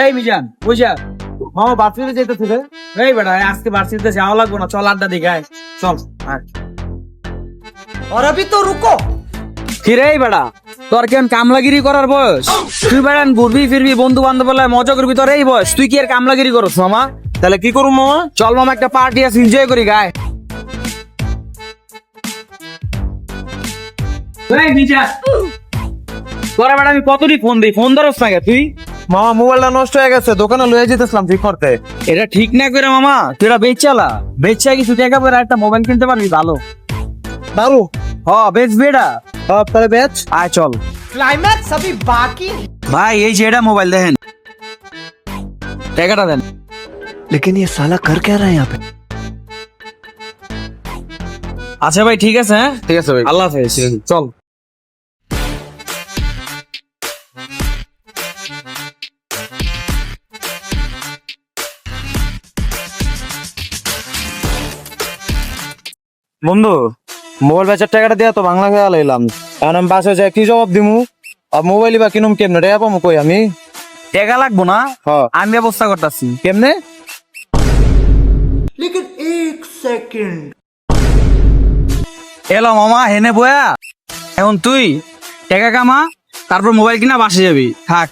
এই মিজান বুঝা মামা বার্ষিকে যেতেছে রে। এই বেটা আজকে বার্ষিকতে যাওয়া লাগবো না, চল আড্ডা দিকে আয়, চল আয়। और अभी तो रुको। কি রে বেটা, তোর কেন কামলাগিরি করার বয়স? তুই বেড়ান ঘুরবি ফিরবি বন্ধু বান্ধব বলে মজা করবি, তোর এই বয়স, তুই কি আর কামলাগিরি করছ মামা? তাহলে কি করবো মামা? চল মামা একটা পার্টি আছে, এনজয় করি গায়। এই মিজান তোরা বেটা আমি কতটি ফোন দিই, ফোন ধরস না কে তুই? মামা মোবাইলটা নষ্ট হয়ে গেছে, দোকানে লয়ে যেতেছিলাম ঠিক করতে। এটা ঠিক না করে মামা, তুই এটা বেচালা, বেচা কিছু টাকা পরে একটা মোবাইল কিনতে পারবি ভালো। দারু হ বেচবি এটা, তাহলে বেচ। আয় চল। क्लाइमैक्स अभी बाकी है। ভাই এই যে এটা মোবাইল দেখেন, টাকাটা দেন। लेकिन ये साला कर क्या रहा है यहाँ पे? আচ্ছা ভাই ঠিক আছে, হ্যাঁ ঠিক আছে ভাই। আল্লাহ হাফেজ, চল। বন্ধু মোবাইল বেচার টাকাটা দিয়া তো বাংলা খেয়াল এলাম, এখন আমি বাসায় যাই কি জবাব দিমু? আর মোবাইল বা কিনুম কেমনে, টাকা পাবো কই আমি? টাকা লাগবো না, হ্যাঁ আমি ব্যবস্থা করতেছি। কেমনে? लेकिन एक सेकंड। এলো মামা হেনে বয়া, এখন তুই টাকা কামা, তারপর মোবাইল কিনা বাসে যাবি, থাক